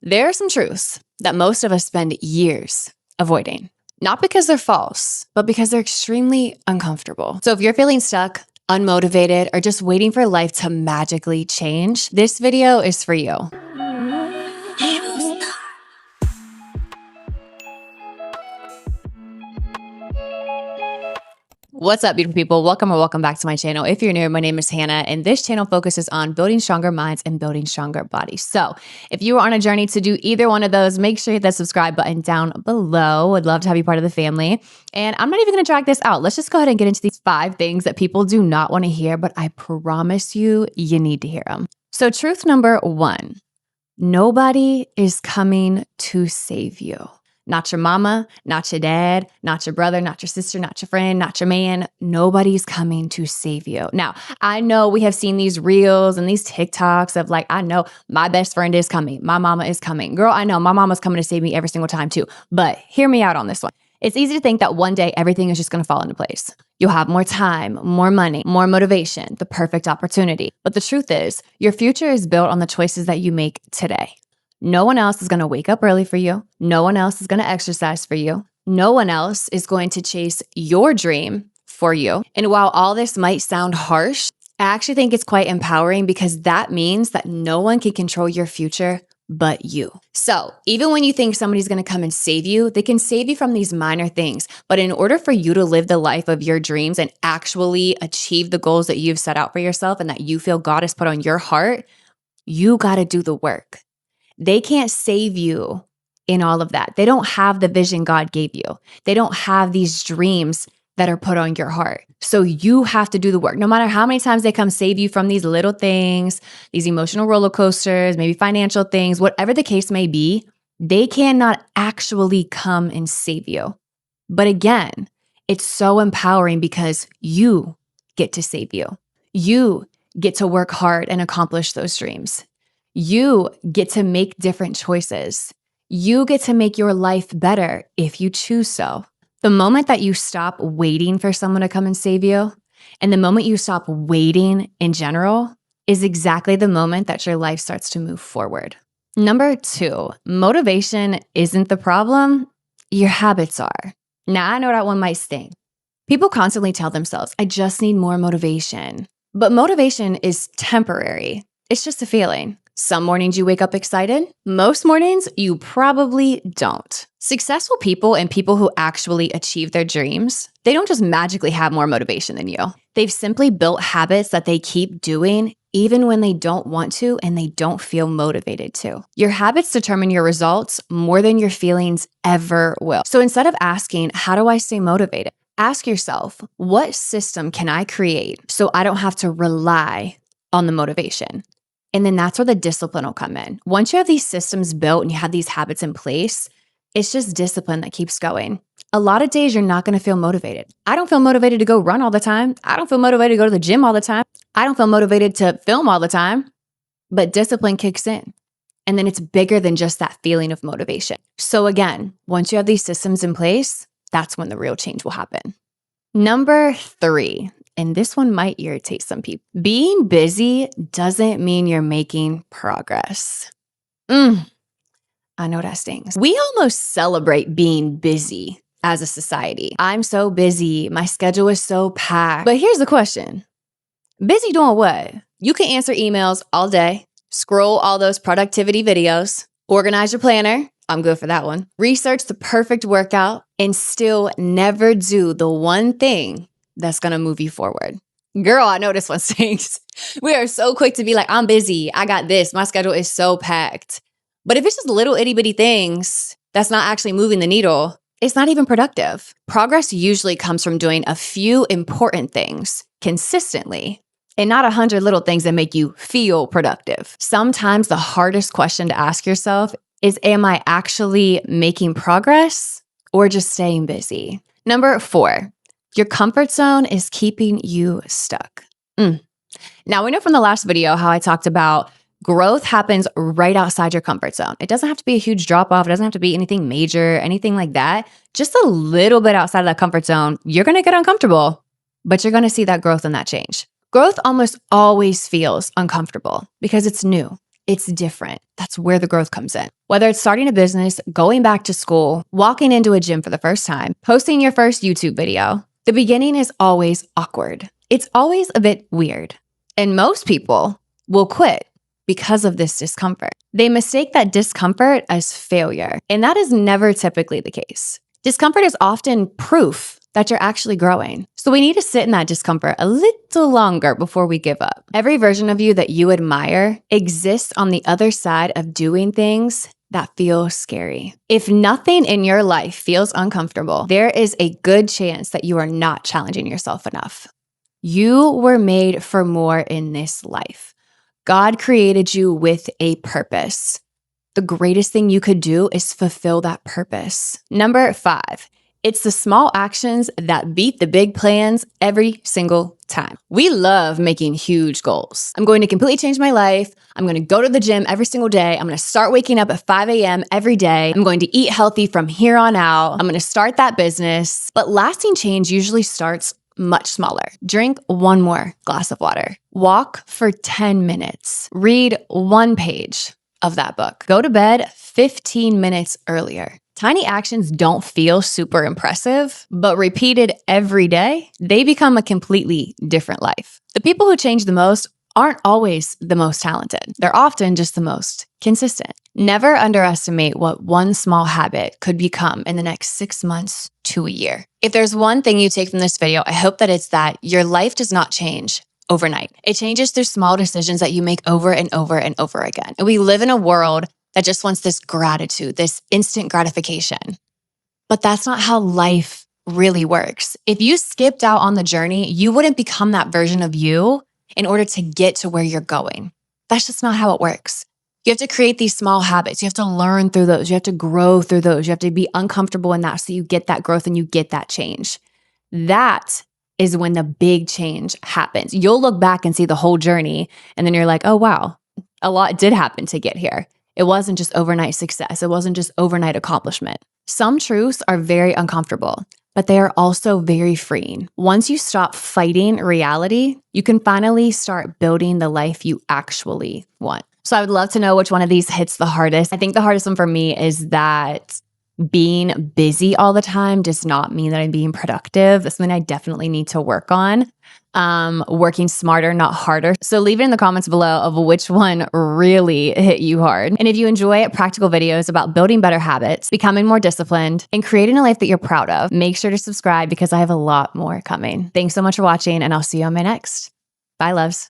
There are some truths that most of us spend years avoiding, not because they're false, but because they're extremely uncomfortable. So if you're feeling stuck, unmotivated, or just waiting for life to magically change, this video is for you. What's up, beautiful people? Welcome back to my channel. If you're new, my name is Hannah, and this channel focuses on building stronger minds and building stronger bodies. So if you are on a journey to do either one of those, make sure you hit that subscribe button down below. Would love to have you part of the family. And I'm not even going to drag this out. Let's just go ahead and get into these 5 things that people do not want to hear, but I promise you need to hear them. So truth number 1, nobody is coming to save you. Not your mama, not your dad, not your brother, not your sister, not your friend, not your man. Nobody's coming to save you. Now, I know we have seen these reels and these TikToks of like, I know my best friend is coming. My mama is coming. Girl, I know my mama's coming to save me every single time too. But hear me out on this one. It's easy to think that one day everything is just going to fall into place. You'll have more time, more money, more motivation, the perfect opportunity. But the truth is, your future is built on the choices that you make today. No one else is going to wake up early for you. No one else is going to exercise for you. No one else is going to chase your dream for you. And while all this might sound harsh, I actually think it's quite empowering because that means that no one can control your future but you. So even when you think somebody's going to come and save you, they can save you from these minor things. But in order for you to live the life of your dreams and actually achieve the goals that you've set out for yourself and that you feel God has put on your heart, you got to do the work. They can't save you in all of that. They don't have the vision God gave you. They don't have these dreams that are put on your heart. So you have to do the work. No matter how many times they come save you from these little things, these emotional roller coasters, maybe financial things, whatever the case may be, they cannot actually come and save you. But again, it's so empowering because you get to save you. You get to work hard and accomplish those dreams. You get to make different choices. You get to make your life better if you choose so. The moment that you stop waiting for someone to come and save you, and the moment you stop waiting in general, is exactly the moment that your life starts to move forward. Number 2, motivation isn't the problem, your habits are. Now, I know that one might sting. People constantly tell themselves, I just need more motivation. But motivation is temporary. It's just a feeling. Some mornings you wake up excited. Most mornings you probably don't. Successful people and people who actually achieve their dreams, they don't just magically have more motivation than you. They've simply built habits that they keep doing even when they don't want to and they don't feel motivated to. Your habits determine your results more than your feelings ever will. So instead of asking, how do I stay motivated? Ask yourself, what system can I create so I don't have to rely on the motivation? And then that's where the discipline will come in. Once you have these systems built and you have these habits in place, it's just discipline that keeps going. A lot of days you're not going to feel motivated. I don't feel motivated to go run all the time. I don't feel motivated to go to the gym all the time. I don't feel motivated to film all the time. But discipline kicks in. And then it's bigger than just that feeling of motivation. So again, once you have these systems in place, that's when the real change will happen. Number 3. And this one might irritate some people. Being busy doesn't mean you're making progress. I know that stings. We almost celebrate being busy as a society. I'm so busy. My schedule is so packed. But here's the question. Busy doing what? You can answer emails all day, scroll all those productivity videos, organize your planner. I'm good for that one. Research the perfect workout and still never do the one thing that's going to move you forward. Girl, I know this one stinks. We are so quick to be like, I'm busy. I got this. My schedule is so packed. But if it's just little itty bitty things that's not actually moving the needle, it's not even productive. Progress usually comes from doing a few important things consistently and not 100 little things that make you feel productive. Sometimes the hardest question to ask yourself is, am I actually making progress or just staying busy? Number 4. Your comfort zone is keeping you stuck. Now, we know from the last video how I talked about growth happens right outside your comfort zone. It doesn't have to be a huge drop off. It doesn't have to be anything major, anything like that. Just a little bit outside of that comfort zone, you're going to get uncomfortable, but you're going to see that growth and that change. Growth almost always feels uncomfortable because it's new. it's different. That's where the growth comes in. Whether it's starting a business, going back to school, walking into a gym for the first time, posting your first YouTube video, the beginning is always awkward. It's always a bit weird. And most people will quit because of this discomfort. They mistake that discomfort as failure, and that is never typically the case. Discomfort is often proof that you're actually growing. So we need to sit in that discomfort a little longer before we give up. Every version of you that you admire exists on the other side of doing things that feel scary. If nothing in your life feels uncomfortable, there is a good chance that you are not challenging yourself enough. You were made for more in this life. God created you with a purpose. The greatest thing you could do is fulfill that purpose. Number 5, it's the small actions that beat the big plans every single time. We love making huge goals. I'm going to completely change my life. I'm going to go to the gym every single day. I'm going to start waking up at 5 a.m. every day. I'm going to eat healthy from here on out. I'm going to start that business. But lasting change usually starts much smaller. Drink one more glass of water. Walk for 10 minutes. Read one page of that book. Go to bed 15 minutes earlier. Tiny actions don't feel super impressive, but repeated every day, they become a completely different life. The people who change the most aren't always the most talented. They're often just the most consistent. Never underestimate what one small habit could become in the next 6 months to a year. If there's one thing you take from this video, I hope that it's that your life does not change overnight. It changes through small decisions that you make over and over and over again. And we live in a world that just wants this gratitude, this instant gratification. But that's not how life really works. If you skipped out on the journey, you wouldn't become that version of you in order to get to where you're going. That's just not how it works. You have to create these small habits. You have to learn through those. You have to grow through those. You have to be uncomfortable in that so you get that growth and you get that change. That is when the big change happens. You'll look back and see the whole journey, and then you're like, oh, wow, a lot did happen to get here. It wasn't just overnight success. It wasn't just overnight accomplishment. Some truths are very uncomfortable, but they are also very freeing. Once you stop fighting reality, you can finally start building the life you actually want. So I would love to know which one of these hits the hardest. I think the hardest one for me is that being busy all the time does not mean that I'm being productive. That's something I definitely need to work on. Working smarter, not harder. So leave it in the comments below of which one really hit you hard. And if you enjoy practical videos about building better habits, becoming more disciplined, and creating a life that you're proud of, make sure to subscribe because I have a lot more coming. Thanks so much for watching, and I'll see you on my next. Bye, loves.